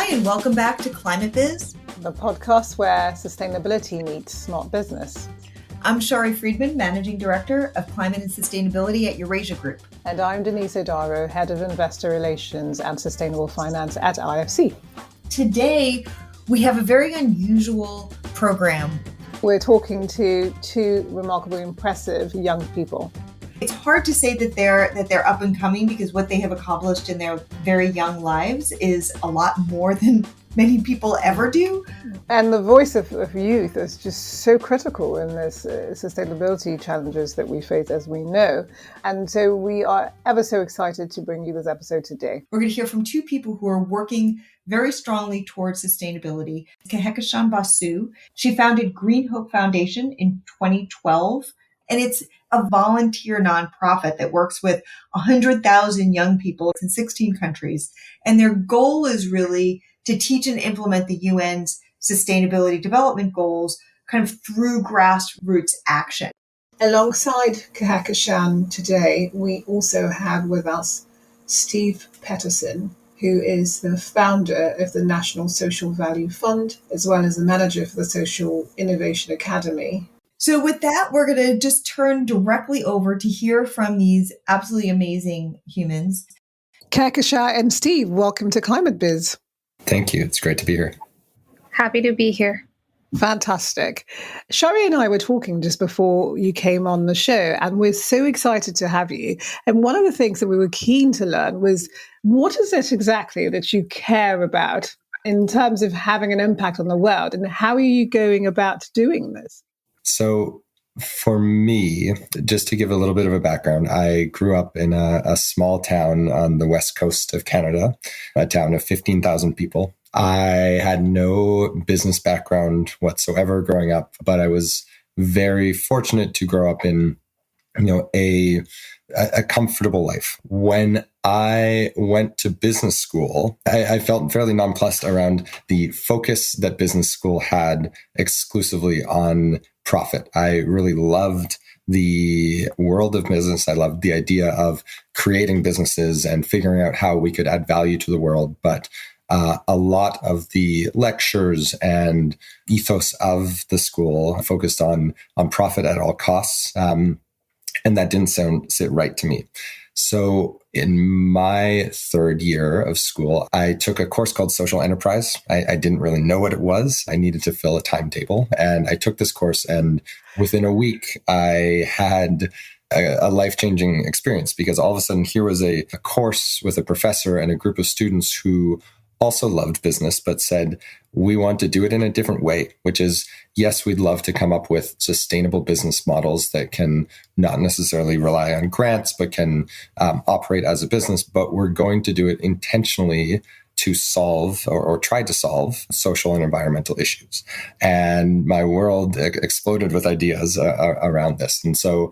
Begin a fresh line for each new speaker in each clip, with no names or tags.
Hi, and welcome back to Climate Biz,
the podcast where sustainability meets smart business.
I'm Shari Friedman, Managing Director of Climate and Sustainability at Eurasia Group.
And I'm Denise O'Daro, Head of Investor Relations and Sustainable Finance at IFC.
Today, we have a very unusual program.
We're talking to two remarkably impressive young people.
It's hard to say that they're up and coming because what they have accomplished in their very young lives is a lot more than many people ever do.
And the voice of youth is just so critical in this sustainability challenges that we face, as we know. And so we are ever so excited to bring you this episode today.
We're going to hear from two people who are working very strongly towards sustainability. Kehekashan Basu, she founded Green Hope Foundation in 2012, and it's a volunteer nonprofit that works with 100,000 young people in 16 countries. And their goal is really to teach and implement the UN's Sustainability Development Goals kind of through grassroots action.
Alongside Kehekashan today, we also have with us Steve Petterson, who is the founder of the National Social Value Fund, as well as the manager for the Social Innovation Academy.
So with that, we're going to just turn directly over to hear from these absolutely amazing humans.
Kehekashan and Steve, welcome to Climate Biz.
Thank you. It's great to be here.
Happy to be here.
Fantastic. Shari and I were talking just before you came on the show, and we're so excited to have you. And one of the things that we were keen to learn was, what is it exactly that you care about in terms of having an impact on the world, and how are you going about doing this?
So for me, just to give a little bit of a background, I grew up in a small town on the west coast of Canada, a town of 15,000 people. I had no business background whatsoever growing up, but I was very fortunate to grow up in, a comfortable life. When I went to business school, I felt fairly nonplussed around the focus that business school had exclusively on profit. I really loved the world of business. I loved the idea of creating businesses and figuring out how we could add value to the world. But a lot of the lectures and ethos of the school focused on profit at all costs. And that didn't sit right to me. So in my third year of school, I took a course called Social Enterprise. I didn't really know what it was. I needed to fill a timetable. And I took this course, and within a week, I had a life-changing experience, because all of a sudden here was a course with a professor and a group of students who also loved business, but said, we want to do it in a different way, which is, yes, we'd love to come up with sustainable business models that can not necessarily rely on grants, but can operate as a business, but we're going to do it intentionally to solve or try to solve social and environmental issues. And my world exploded with ideas around this. And so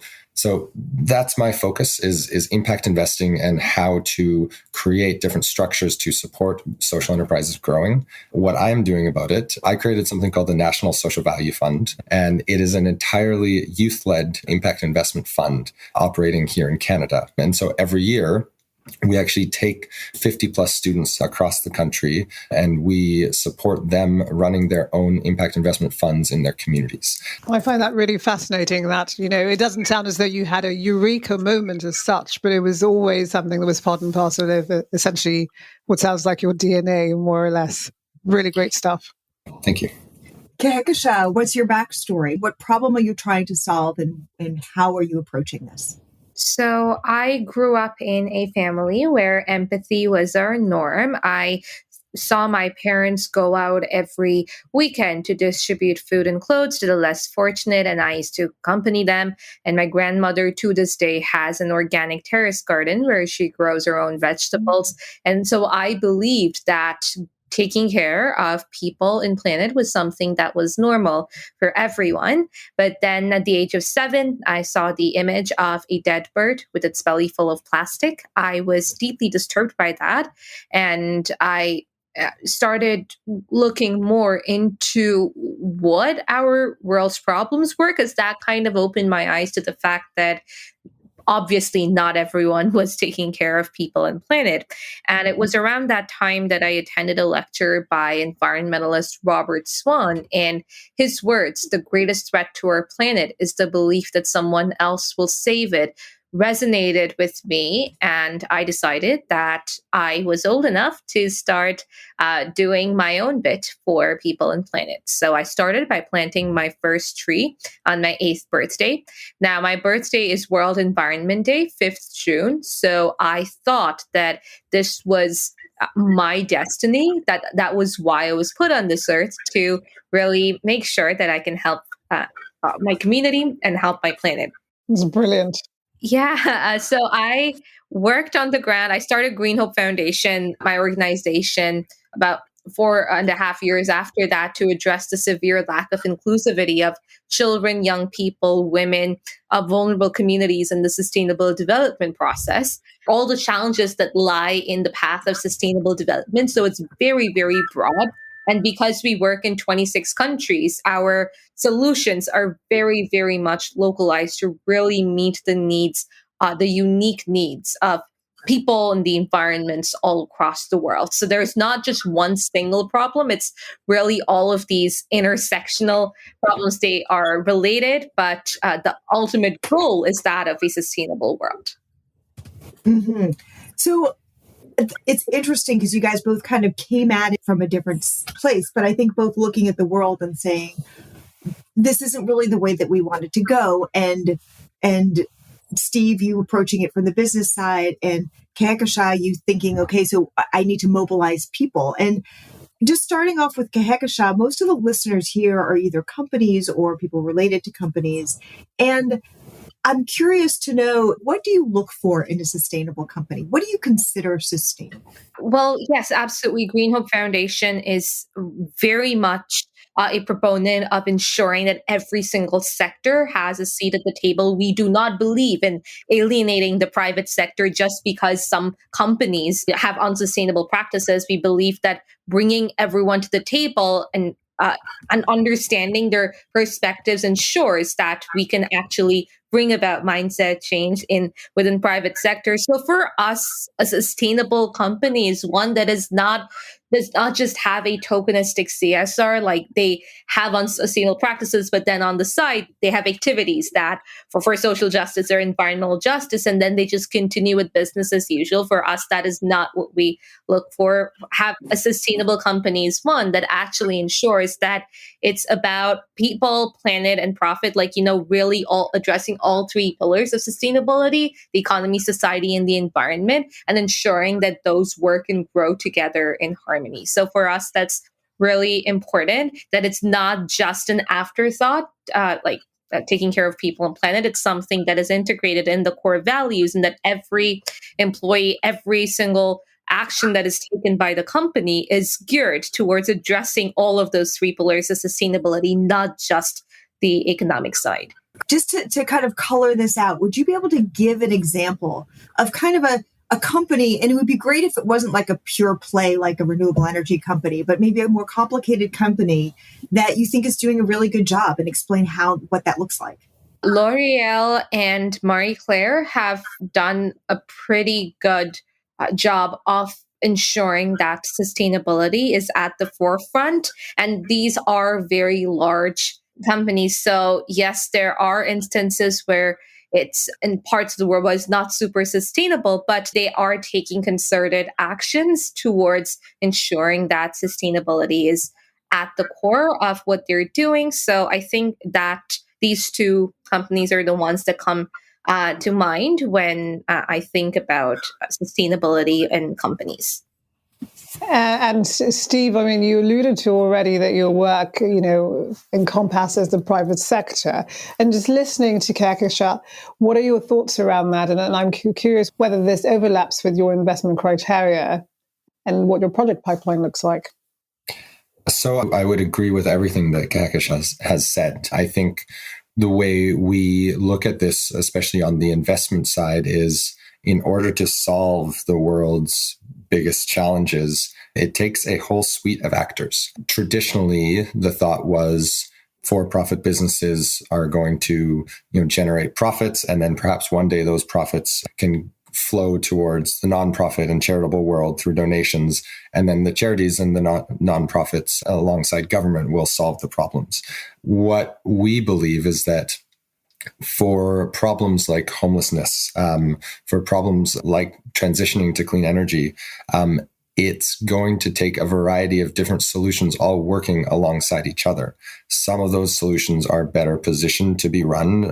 that's my focus is impact investing and how to create different structures to support social enterprises growing. What I'm doing about it, I created something called the National Social Value Fund, and it is an entirely youth-led impact investment fund operating here in Canada. And so every year, we actually take 50 plus students across the country, and we support them running their own impact investment funds in their communities.
I find that really fascinating that, it doesn't sound as though you had a eureka moment as such, but it was always something that was part and parcel of essentially what sounds like your DNA, more or less. Really great stuff.
Thank you.
Kehekashan, what's your backstory? What problem are you trying to solve, and how are you approaching this?
So I grew up in a family where empathy was our norm. I saw my parents go out every weekend to distribute food and clothes to the less fortunate, and I used to accompany them. And my grandmother to this day has an organic terrace garden where she grows her own vegetables. And so I believed that taking care of people and planet was something that was normal for everyone. But then at the age of 7, I saw the image of a dead bird with its belly full of plastic. I was deeply disturbed by that. And I started looking more into what our world's problems were, because that kind of opened my eyes to the fact that obviously not everyone was taking care of people and planet. And it was around that time that I attended a lecture by environmentalist Robert Swan. And his words, "The greatest threat to our planet is the belief that someone else will save it," resonated with me. And I decided that I was old enough to start doing my own bit for people and planet. So I started by planting my first tree on my 8th birthday. Now, my birthday is World Environment Day, 5th June. So I thought that this was my destiny, that was why I was put on this earth, to really make sure that I can help my community and help my planet.
It's brilliant.
Yeah. So I worked on the ground. I started Green Hope Foundation, my organization, about 4.5 years after that, to address the severe lack of inclusivity of children, young people, women, vulnerable communities in the sustainable development process, all the challenges that lie in the path of sustainable development. So it's very, very broad. And because we work in 26 countries, our solutions are very, very much localized to really meet the needs, the unique needs of people and the environments all across the world. So there's not just one single problem. It's really all of these intersectional problems. They are related, but the ultimate goal is that of a sustainable world.
Mm-hmm. So it's interesting because you guys both kind of came at it from a different place, but I think both looking at the world and saying, this isn't really the way that we want it to go. And Steve, you approaching it from the business side, and Kehekashan, you thinking, okay, so I need to mobilize people. And just starting off with Kehekashan, most of the listeners here are either companies or people related to companies. And I'm curious to know, what do you look for in a sustainable company? What do you consider sustainable?
Well, yes, absolutely. Green Hope Foundation is very much a proponent of ensuring that every single sector has a seat at the table. We do not believe in alienating the private sector just because some companies have unsustainable practices. We believe that bringing everyone to the table and understanding their perspectives ensures that we can actually bring about mindset change within private sector. So for us, a sustainable company is one that does not just have a tokenistic CSR, like they have unsustainable practices, but then on the side, they have activities that for social justice or environmental justice, and then they just continue with business as usual. For us, that is not what we look for. Have a sustainable company is one that actually ensures that it's about people, planet, and profit, really all addressing all three pillars of sustainability: the economy, society, and the environment, and ensuring that those work and grow together in harmony. So for us, that's really important, that it's not just an afterthought, taking care of people and planet. It's something that is integrated in the core values, and that every employee, every single action that is taken by the company is geared towards addressing all of those three pillars of sustainability, not just the economic side.
Just to kind of color this out, would you be able to give an example of kind of a company, and it would be great if it wasn't like a pure play, like a renewable energy company, but maybe a more complicated company that you think is doing a really good job, and explain what that looks like?
L'Oreal and Marie Claire have done a pretty good job of ensuring that sustainability is at the forefront. And these are very large companies. So yes, there are instances where it's in parts of the world where it's not super sustainable, but they are taking concerted actions towards ensuring that sustainability is at the core of what they're doing. So I think that these two companies are the ones that come to mind when I think about sustainability in companies.
And Steve, I mean, you alluded to already that your work, encompasses the private sector. And just listening to Kehekashan, what are your thoughts around that? And I'm curious whether this overlaps with your investment criteria and what your project pipeline looks like.
So I would agree with everything that Kehekashan has said. I think the way we look at this, especially on the investment side, is in order to solve the world's biggest challenges, it takes a whole suite of actors. Traditionally, the thought was for-profit businesses are going to, generate profits, and then perhaps one day those profits can flow towards the nonprofit and charitable world through donations, and then the charities and the nonprofits alongside government will solve the problems. What we believe is that for problems like homelessness, for problems like transitioning to clean energy, it's going to take a variety of different solutions all working alongside each other. Some of those solutions are better positioned to be run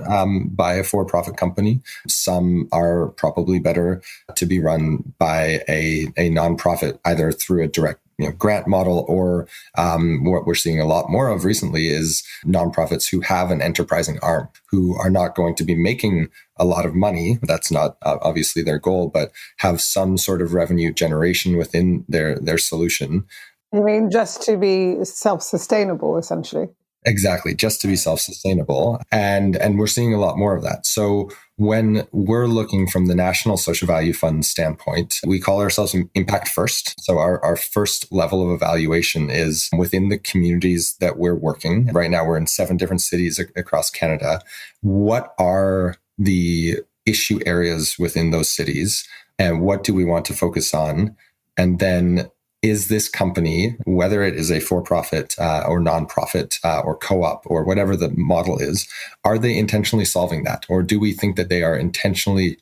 by a for-profit company. Some are probably better to be run by a nonprofit, either through a direct grant model, or what we're seeing a lot more of recently is nonprofits who have an enterprising arm, who are not going to be making a lot of money. That's not obviously their goal, but have some sort of revenue generation within their solution.
You mean just to be self-sustainable, essentially?
Exactly, just to be self-sustainable. And we're seeing a lot more of that. So when we're looking from the National Social Value Fund standpoint, we call ourselves Impact First. So our first level of evaluation is within the communities that we're working. Right now, we're in 7 different cities across Canada. What are the issue areas within those cities? And what do we want to focus on? And then, is this company, whether it is a for-profit or nonprofit or co-op or whatever the model is, are they intentionally solving that? Or do we think that they are intentionally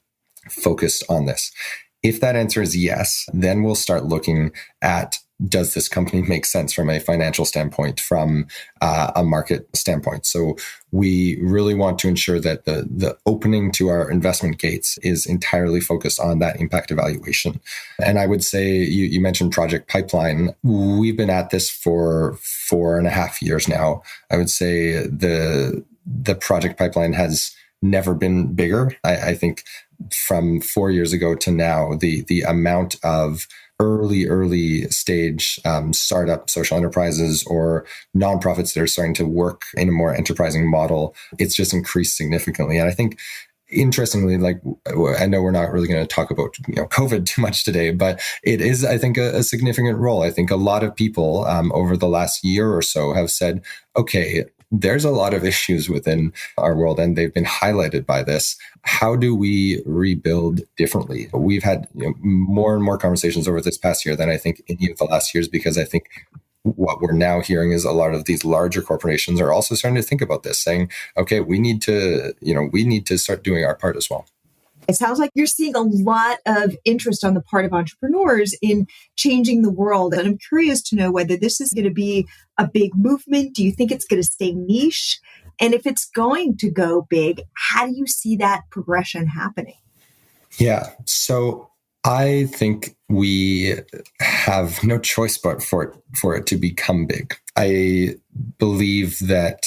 focused on this? If that answer is yes, then we'll start looking at, does this company make sense from a financial standpoint, from a market standpoint? So we really want to ensure that the opening to our investment gates is entirely focused on that impact evaluation. And I would say, you mentioned Project Pipeline. We've been at this for 4.5 years now. I would say the Project Pipeline has never been bigger. I think from 4 years ago to now, the amount of early stage startup social enterprises or nonprofits that are starting to work in a more enterprising model, it's just increased significantly. And I think, interestingly, like, I know we're not really going to talk about COVID too much today, but it is, I think, a significant role. I think a lot of people over the last year or so have said, okay, there's a lot of issues within our world, and they've been highlighted by this. How do we rebuild differently? We've had more and more conversations over this past year than I think any of the last years, because I think what we're now hearing is a lot of these larger corporations are also starting to think about this, saying, okay, we need to start doing our part as well.
It sounds like you're seeing a lot of interest on the part of entrepreneurs in changing the world. And I'm curious to know whether this is going to be a big movement. Do you think it's going to stay niche? And if it's going to go big, how do you see that progression happening?
Yeah. So I think we have no choice but for it to become big. I believe that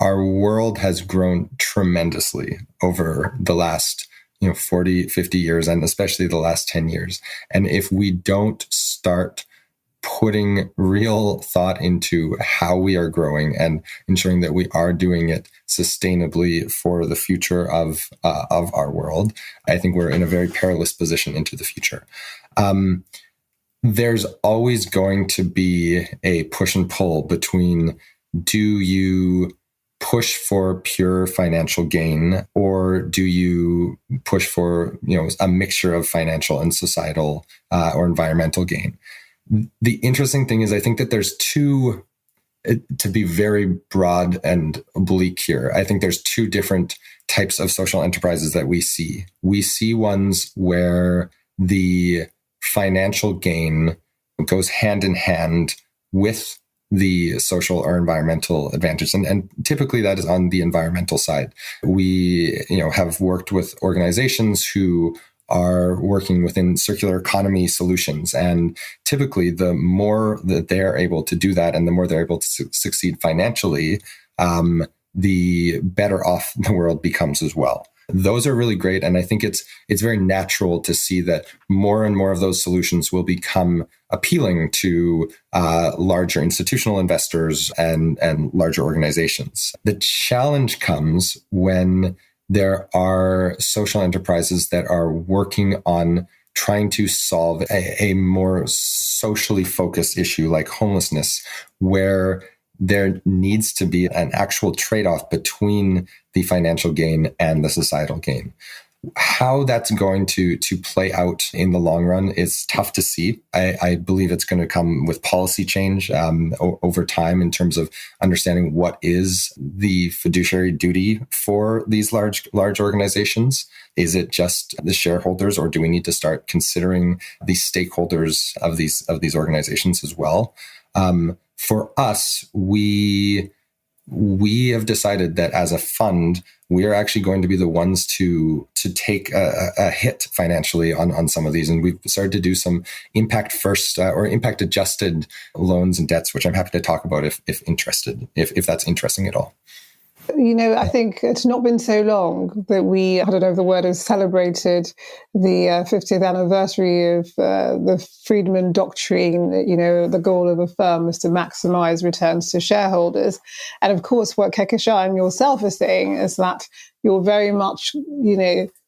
our world has grown tremendously over the last 40, 50 years, and especially the last 10 years. And if we don't start putting real thought into how we are growing and ensuring that we are doing it sustainably for the future of our world, I think we're in a very perilous position into the future. There's always going to be a push and pull between, do you push for pure financial gain, or do you push for a mixture of financial and societal or environmental gain? The interesting thing is, I think that there's two, to be very broad and oblique here, I think there's 2 different types of social enterprises that we see. We see ones where the financial gain goes hand in hand with the social or environmental advantage. And typically that is on the environmental side. We, have worked with organizations who are working within circular economy solutions. And typically the more that they're able to do that and the more they're able to succeed financially, the better off the world becomes as well. Those are really great. And I think it's very natural to see that more and more of those solutions will become appealing to larger institutional investors and larger organizations. The challenge comes when there are social enterprises that are working on trying to solve a more socially focused issue like homelessness, where there needs to be an actual trade-off between the financial gain and the societal gain. How that's going to play out in the long run is tough to see. I believe it's going to come with policy change over time in terms of understanding what is the fiduciary duty for these large organizations. Is it just the shareholders, or do we need to start considering the stakeholders of these organizations as well? For us, we have decided that as a fund, we are actually going to be the ones to take a hit financially on some of these. And we've started to do some impact first or impact adjusted loans and debts, which I'm happy to talk about if that's interesting at all.
I think it's not been so long that we, I don't know if the word is, celebrated the 50th anniversary of the Friedman Doctrine. The goal of the firm is to maximize returns to shareholders. And of course, what Kehkashan and yourself are saying is that you're very much,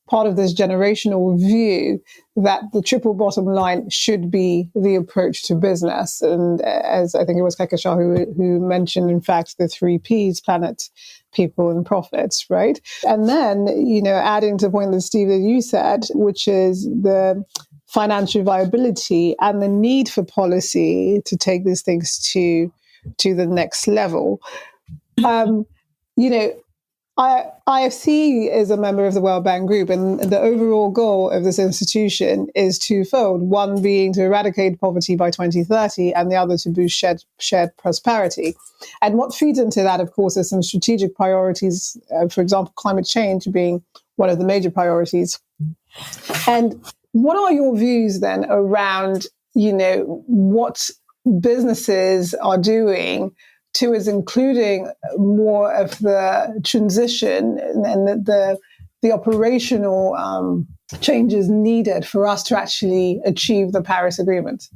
part of this generational view that the triple bottom line should be the approach to business. And as I think it was Kehkashan who mentioned, in fact, the 3 Ps: planet, people, and profits, right? And then, adding to the point that Steve, that you said, which is the financial viability and the need for policy to take these things to the next level. IFC is a member of the World Bank Group, and the overall goal of this institution is twofold. One being to eradicate poverty by 2030, and the other to boost shared prosperity. And what feeds into that, of course, is some strategic priorities, for example, climate change being one of the major priorities. And what are your views then around, what businesses are doing towards including more of the transition and the operational changes needed for us to actually achieve the Paris Agreement?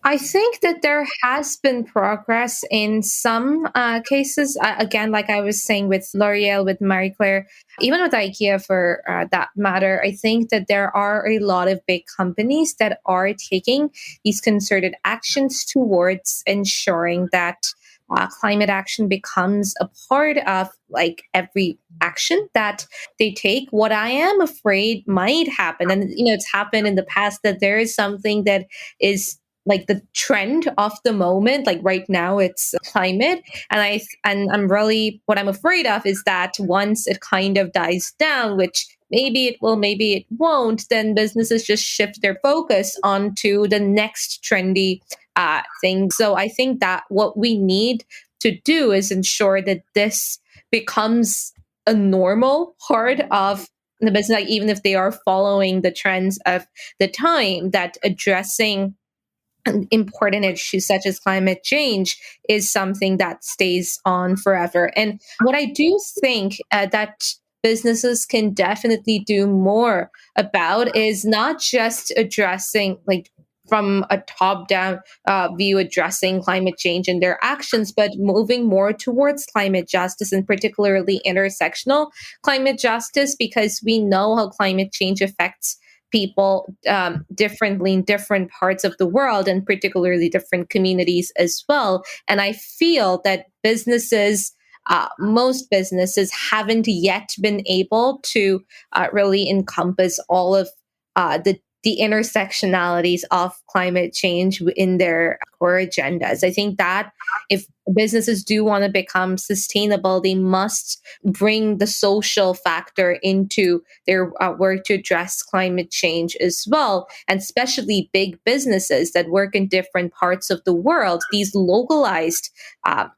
I think that there has been progress in some cases. Again, like I was saying with L'Oreal, with Marie Claire, even with IKEA for that matter, I think that there are a lot of big companies that are taking these concerted actions towards ensuring that climate action becomes a part of every action that they take. What I am afraid might happen, and it's happened in the past, that there is something that is the trend of the moment. Right now it's climate, and I'm really, what I'm afraid of is that once it kind of dies down, which maybe it will, maybe it won't, then businesses just shift their focus onto the next trendy thing. So I think that what we need to do is ensure that this becomes a normal part of the business, even if they are following the trends of the time, that addressing important issues such as climate change is something that stays on forever. And what I do think that businesses can definitely do more about is not just addressing from a top-down view, addressing climate change and their actions, but moving more towards climate justice, and particularly intersectional climate justice, because we know how climate change affects people differently in different parts of the world, and particularly different communities as well. And I feel that most businesses haven't yet been able to really encompass all of the intersectionalities of climate change in their core agendas. I think that if businesses do want to become sustainable, they must bring the social factor into their work to address climate change as well. And especially big businesses that work in different parts of the world, these localized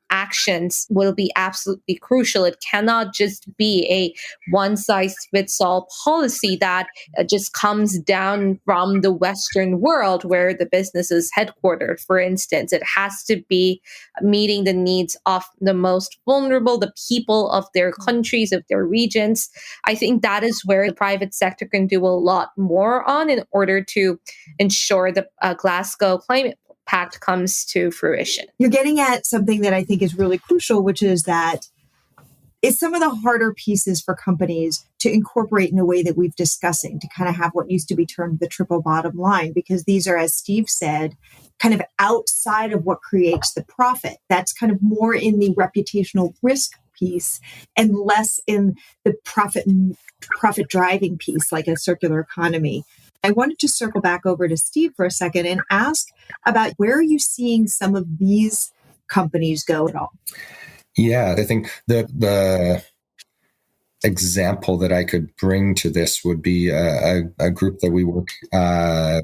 actions will be absolutely crucial. It cannot just be a one-size-fits-all policy that just comes down from the Western world where the business is headquartered, for instance. It has to be meeting the needs of the most vulnerable, the people of their countries, of their regions. I think that is where the private sector can do a lot more on in order to ensure the Glasgow Climate Pact comes to fruition.
You're getting at something that I think is really crucial, which is that it's some of the harder pieces for companies to incorporate in a way that we've discussing, to kind of have what used to be termed the triple bottom line, because these are, as Steve said, kind of outside of what creates the profit. That's kind of more in the reputational risk piece and less in the profit driving piece, like a circular economy. I wanted to circle back over to Steve for a second and ask about where are you seeing some of these companies go at all?
Yeah, I think the example that I could bring to this would be a group that we work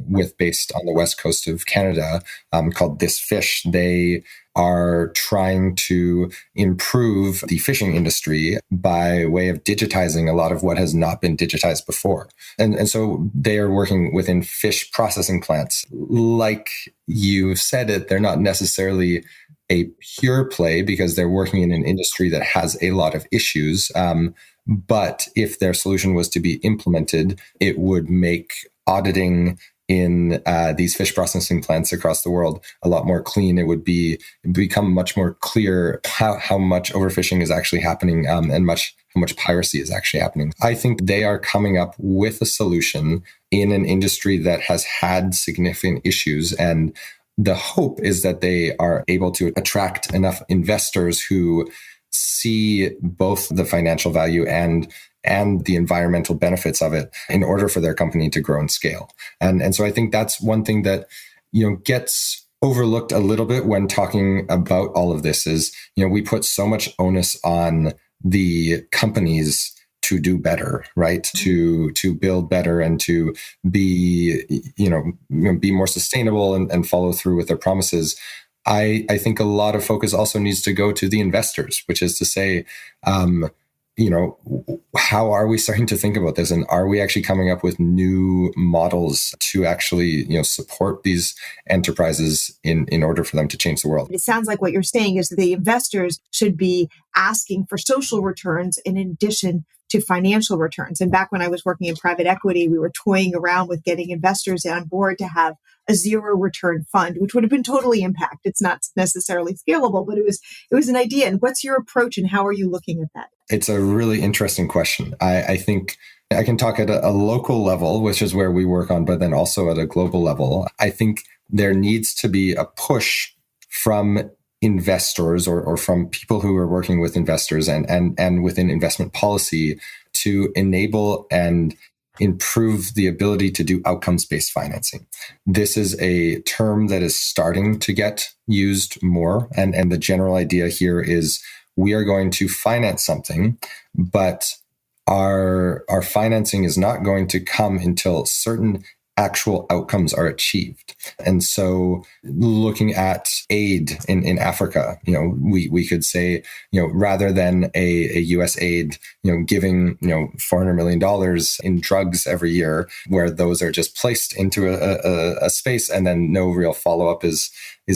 with based on the west coast of Canada called This Fish. They are trying to improve the fishing industry by way of digitizing a lot of what has not been digitized before. And so they are working within fish processing plants. Like you said it, they're not necessarily a pure play because they're working in an industry that has a lot of issues. But if their solution was to be implemented, it would make auditing in these fish processing plants across the world a lot more clean. It would become much more clear how much overfishing is actually happening and how much piracy is actually happening. I think they are coming up with a solution in an industry that has had significant issues, and the hope is that they are able to attract enough investors who see both the financial value and the environmental benefits of it in order for their company to grow and scale. And so I think that's one thing that, gets overlooked a little bit when talking about all of this is, we put so much onus on the companies to do better, right? To build better and to be, be more sustainable and follow through with their promises. I think a lot of focus also needs to go to the investors, which is to say, how are we starting to think about this? And are we actually coming up with new models to actually, support these enterprises in order for them to change the world?
It sounds like what you're saying is that the investors should be asking for social returns in addition to financial returns. And back when I was working in private equity, we were toying around with getting investors on board to have a zero return fund, which would have been totally impact. It's not necessarily scalable, but it was an idea. And what's your approach and how are you looking at that?
It's a really interesting question. I think I can talk at a local level, which is where we work on, but then also at a global level. I think there needs to be a push from investors or from people who are working with investors and within investment policy to enable and improve the ability to do outcomes-based financing. This is a term that is starting to get used more. And the general idea here is we are going to finance something, but our financing is not going to come until certain actual outcomes are achieved. And so looking at aid in Africa, we could say, rather than a US aid, giving, $400 million in drugs every year, where those are just placed into a space and then no real follow-up is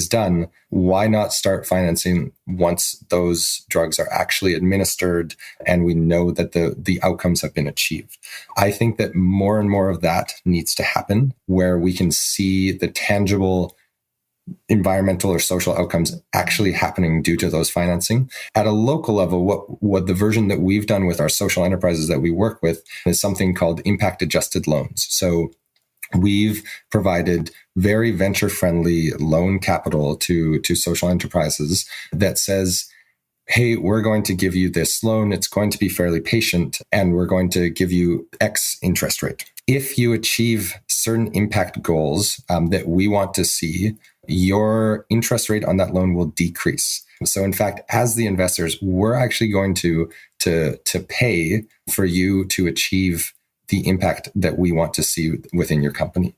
done, why not start financing once those drugs are actually administered and we know that the outcomes have been achieved? I think that more and more of that needs to happen, where we can see the tangible environmental or social outcomes actually happening due to those financing. At a local level, what the version that we've done with our social enterprises that we work with is something called impact adjusted loans. So we've provided very venture-friendly loan capital to social enterprises that says, hey, we're going to give you this loan. It's going to be fairly patient, and we're going to give you X interest rate. If you achieve certain impact goals that we want to see, your interest rate on that loan will decrease. So in fact, as the investors, we're actually going to pay for you to achieve the impact that we want to see within your company.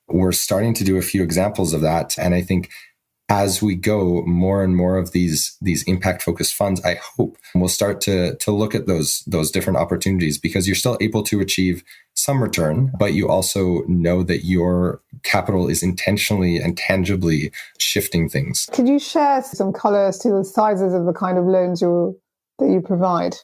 We're starting to do a few examples of that. And I think as we go, more and more of these impact-focused funds, I hope, will start to look at those different opportunities, because you're still able to achieve some return, but you also know that your capital is intentionally and tangibly shifting things.
Could you share some color as to the sizes of the kind of loans that you provide?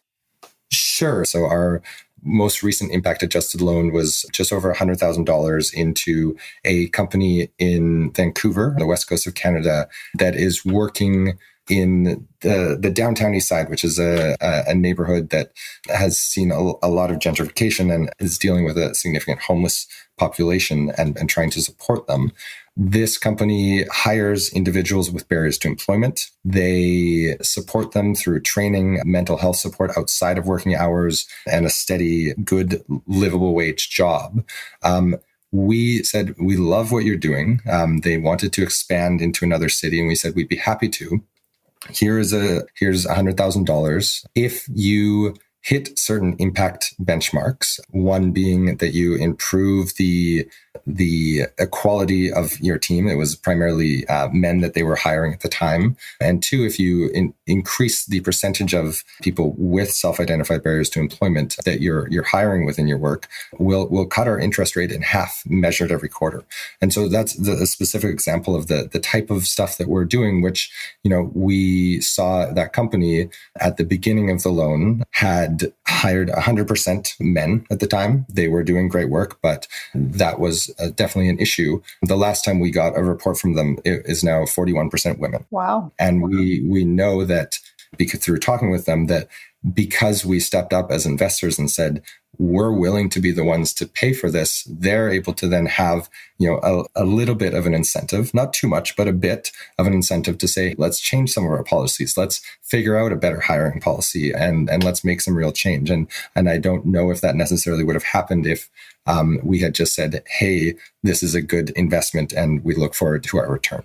Sure. So our most recent impact adjusted loan was just over $100,000 into a company in Vancouver, the west coast of Canada, that is working in the downtown east side, which is a neighborhood that has seen a lot of gentrification and is dealing with a significant homeless population and trying to support them. This company hires individuals with barriers to employment. They support them through training, mental health support outside of working hours, and a steady, good, livable wage job. We said, we love what you're doing. They wanted to expand into another city, and we said, we'd be happy to. Here's $100,000. If you hit certain impact benchmarks, one being that you improve the equality of your team. It was primarily men that they were hiring at the time. And two, if you increase the percentage of people with self-identified barriers to employment that you're hiring within your work, we'll cut our interest rate in half, measured every quarter. And so that's a specific example of the type of stuff that we're doing, which, we saw that company at the beginning of the loan had hired 100% men at the time. They were doing great work, but that was definitely an issue. The last time we got a report from them, it is now 41% women.
Wow.
And we know that through talking with them, that because we stepped up as investors and said, we're willing to be the ones to pay for this, they're able to then have, a little bit of an incentive, not too much, but a bit of an incentive to say, let's change some of our policies. Let's figure out a better hiring policy and let's make some real change. And I don't know if that necessarily would have happened if we had just said, hey, this is a good investment and we look forward to our return.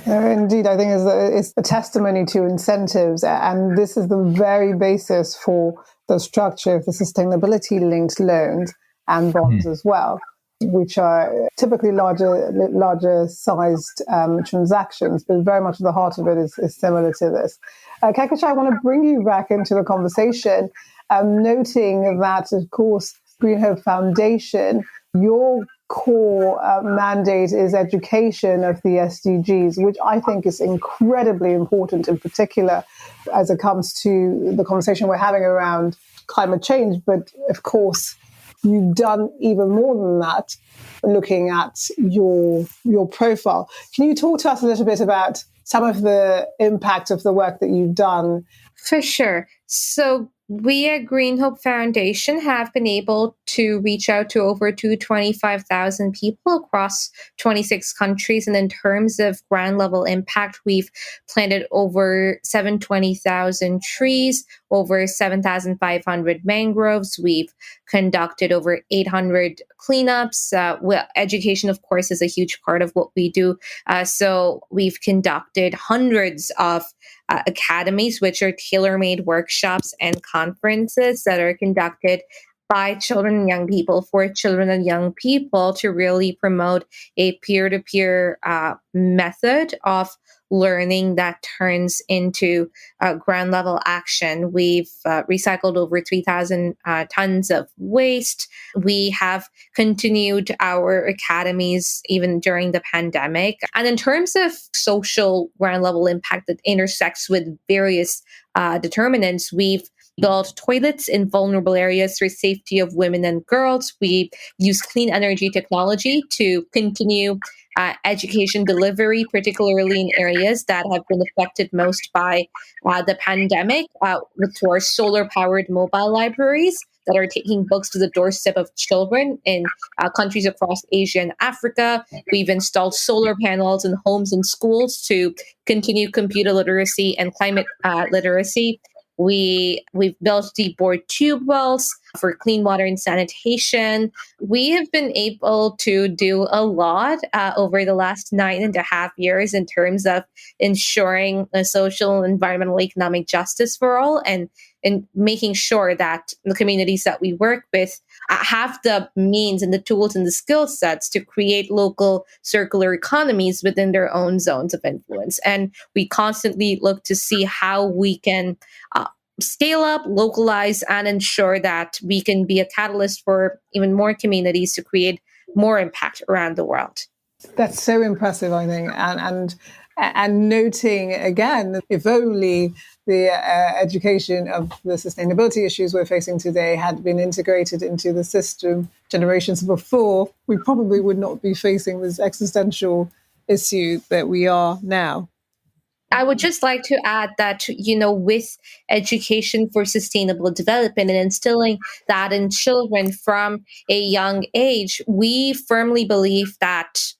Indeed, I think it's a testimony to incentives, and this is the very basis for the structure of the sustainability-linked loans and bonds as well, which are typically larger sized transactions, but very much at the heart of it is similar to this. Kehkashan, I want to bring you back into the conversation, noting that, of course, Green Hope Foundation, your core mandate is education of the SDGs, which I think is incredibly important, in particular as it comes to the conversation we're having around climate change. But of course, you've done even more than that, looking at your profile. Can you talk to us a little bit about some of the impact of the work that you've done?
For sure. So we at Green Hope Foundation have been able to reach out to over 225,000 people across 26 countries. And in terms of ground level impact, we've planted over 720,000 trees, over 7,500 mangroves. We've conducted over 800 cleanups. Education, of course, is a huge part of what we do. So we've conducted hundreds of academies, which are tailor-made workshops and conferences that are conducted by children and young people for children and young people to really promote a peer-to-peer method of learning that turns into ground level action. We've recycled over 3,000 tons of waste. We have continued our academies even during the pandemic. And in terms of social ground level impact that intersects with various determinants, we've built toilets in vulnerable areas for safety of women and girls. We use clean energy technology to continue education delivery, particularly in areas that have been affected most by the pandemic, to our solar-powered mobile libraries that are taking books to the doorstep of children in countries across Asia and Africa. We've installed solar panels in homes and schools to continue computer literacy and climate literacy. We've built deep bore tube wells for clean water and sanitation. We have been able to do a lot over the last 9.5 years in terms of ensuring a social, environmental, economic justice for all, and making sure that the communities that we work with have the means and the tools and the skill sets to create local circular economies within their own zones of influence. And we constantly look to see how we can scale up, localize, and ensure that we can be a catalyst for even more communities to create more impact around the world.
That's so impressive, I think, and noting again, if only the education of the sustainability issues we're facing today had been integrated into the system generations before, we probably would not be facing this existential issue that we are now.
I would just like to add that, with education for sustainable development and instilling that in children from a young age, we firmly believe that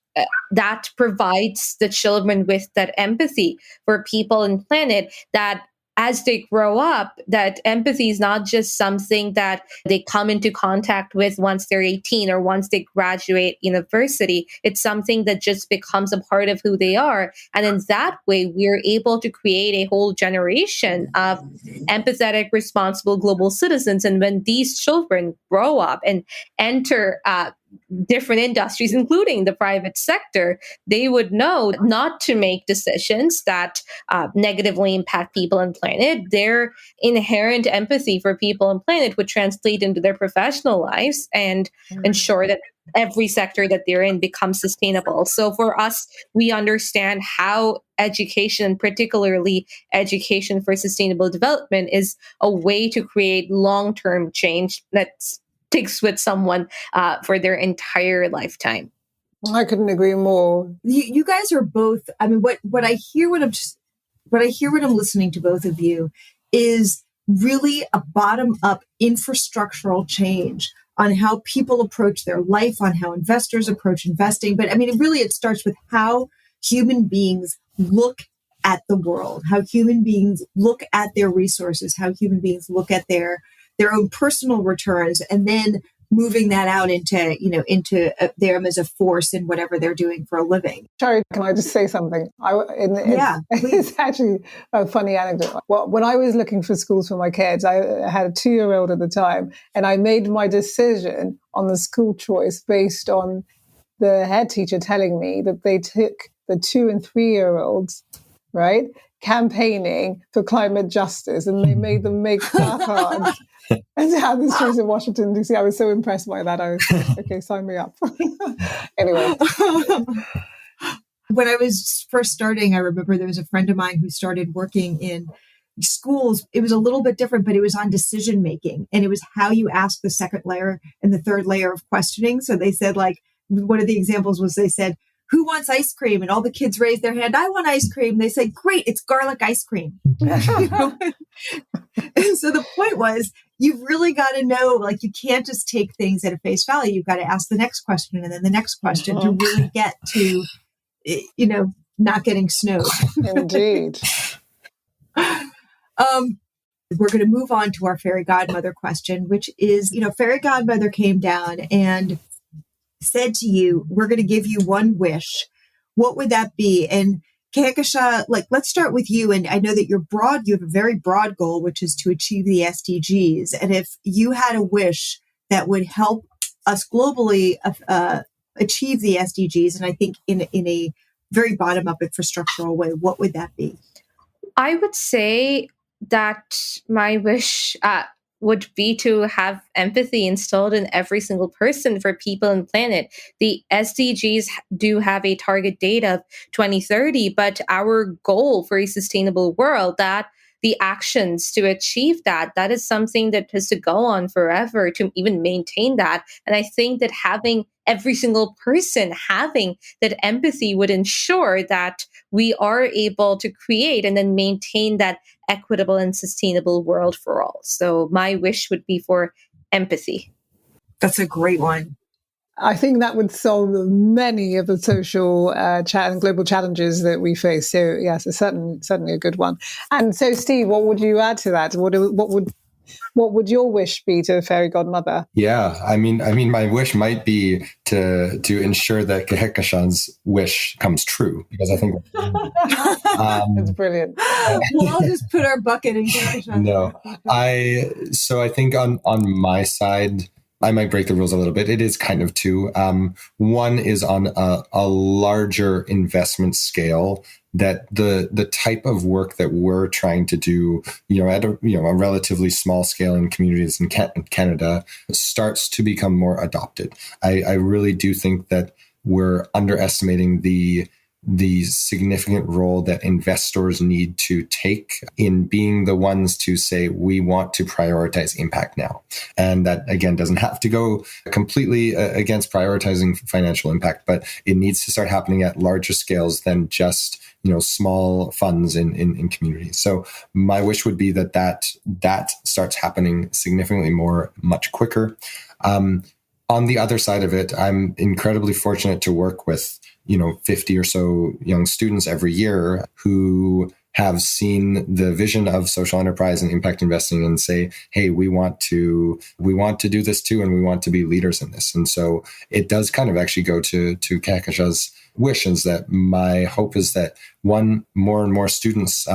that provides the children with that empathy for people and planet, that as they grow up, that empathy is not just something that they come into contact with once they're 18 or once they graduate university. It's something that just becomes a part of who they are. And in that way, we're able to create a whole generation of empathetic, responsible global citizens. And when these children grow up and enter different industries, including the private sector, they would know not to make decisions that negatively impact people and planet. Their inherent empathy for people and planet would translate into their professional lives and ensure that every sector that they're in becomes sustainable. So for us, we understand how education, particularly education for sustainable development, is a way to create long-term change that's sticks with someone for their entire lifetime.
I couldn't agree more.
You guys are both. I mean, what I hear when I'm listening to both of you is really a bottom-up infrastructural change on how people approach their life, on how investors approach investing. But I mean, it starts with how human beings look at the world, how human beings look at their resources, how human beings look at their own personal returns, and then moving that out into them as a force in whatever they're doing for a living.
Sorry, can I just say something? It's actually a funny anecdote. Well, when I was looking for schools for my kids, I had a 2-year-old at the time, and I made my decision on the school choice based on the head teacher telling me that they took the 2 and 3-year-olds, right, campaigning for climate justice, and they made them make placards and have this choice in Washington, D.C. I was so impressed by that. I was okay, sign me up. Anyway.
When I was first starting, I remember there was a friend of mine who started working in schools. It was a little bit different, but it was on decision making. And it was how you ask the second layer and the third layer of questioning. So they said, like, one of the examples was they said, who wants ice cream? And all the kids raised their hand. I want ice cream. They said, great, it's garlic ice cream. And so the point was, you've really got to know, like, you can't just take things at a face value. You've got to ask the next question and then the next question to really get to, not getting snowed.
Indeed.
We're going to move on to our fairy godmother question, which is, fairy godmother came down and said to you, we're going to give you one wish. What would that be? And Kehkashan, let's start with you. And I know that you have a very broad goal, which is to achieve the SDGs. And if you had a wish that would help us globally achieve the SDGs, and I think in a very bottom-up infrastructural way, what would that be?
I would say that my wish would be to have empathy installed in every single person for people and planet. The SDGs do have a target date of 2030, but our goal for a sustainable world, that the actions to achieve that is something that has to go on forever to even maintain that. And I think that having every single person having that empathy would ensure that we are able to create and then maintain that equitable and sustainable world for all. So my wish would be for empathy.
That's a great one.
I think that would solve many of the social and global challenges that we face. So yes, it's certainly a good one. And so, Steve, what would you add to that? What would your wish be to the fairy godmother?
Yeah, I mean, my wish might be to ensure that Kehkashan's wish comes true, because I think
it's brilliant.
We'll all just put our bucket in Kehkashan.
No, I think on my side, I might break the rules a little bit. It is kind of two. One is on a larger investment scale, that the type of work that we're trying to do, at a relatively small scale in communities in Canada, starts to become more adopted. I really do think that we're underestimating the significant role that investors need to take in being the ones to say, we want to prioritize impact now. And that, again, doesn't have to go completely against prioritizing financial impact, but it needs to start happening at larger scales than just small funds in communities. So my wish would be that starts happening significantly more, much quicker. On the other side of it, I'm incredibly fortunate to work with, 50 or so young students every year who have seen the vision of social enterprise and impact investing and say, hey, we want to do this too, and we want to be leaders in this. And so it does kind of actually go to Kehkashan's wish, is that my hope is that more and more students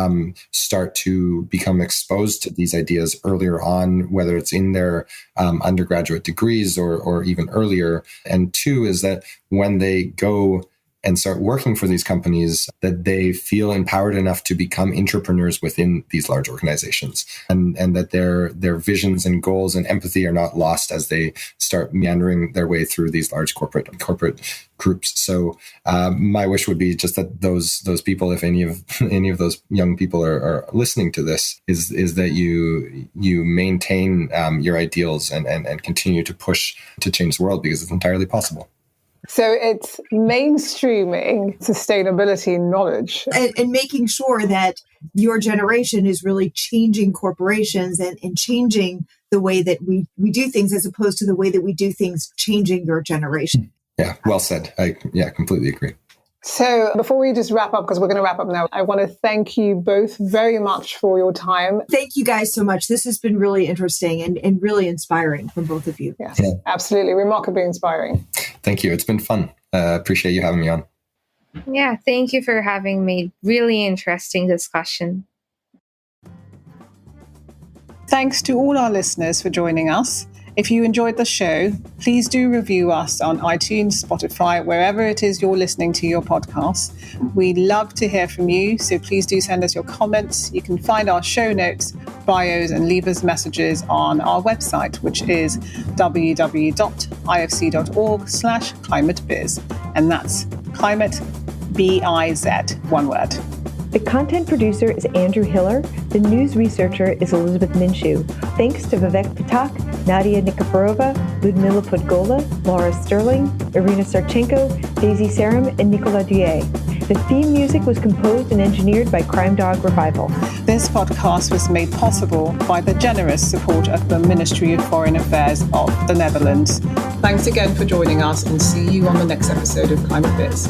start to become exposed to these ideas earlier on, whether it's in their undergraduate degrees or even earlier. And two is that when they go and start working for these companies, that they feel empowered enough to become entrepreneurs within these large organizations, and that their visions and goals and empathy are not lost as they start meandering their way through these large corporate groups. So my wish would be just that those people, if any of those young people are listening to this, is that you maintain your ideals and continue to push to change the world, because it's entirely possible.
So it's mainstreaming sustainability knowledge.
And making sure that your generation is really changing corporations and changing the way that we do things, as opposed to the way that we do things changing your generation.
Yeah, well said. I completely agree.
So before we just wrap up, because we're going to wrap up now, I want to thank you both very much for your time.
Thank you guys so much. This has been really interesting and really inspiring from both of you.
Yes, yeah. Absolutely. Remarkably inspiring.
Thank you. It's been fun. Appreciate you having me on.
Yeah, thank you for having me. Really interesting discussion.
Thanks to all our listeners for joining us. If you enjoyed the show, please do review us on iTunes, Spotify, wherever it is you're listening to your podcasts. We'd love to hear from you, so please do send us your comments. You can find our show notes, bios, and leave us messages on our website, which is www.ifc.org/climatebiz. And that's climate, B-I-Z, one word.
The content producer is Andrew Hiller. The news researcher is Elizabeth Minshew. Thanks to Vivek Patak, Nadia Nikiforova, Ludmila Podgola, Laura Sterling, Irina Sarchenko, Daisy Sarum, and Nicola Duet. The theme music was composed and engineered by Crime Dog Revival.
This podcast was made possible by the generous support of the Ministry of Foreign Affairs of the Netherlands. Thanks again for joining us, and see you on the next episode of Climate Biz.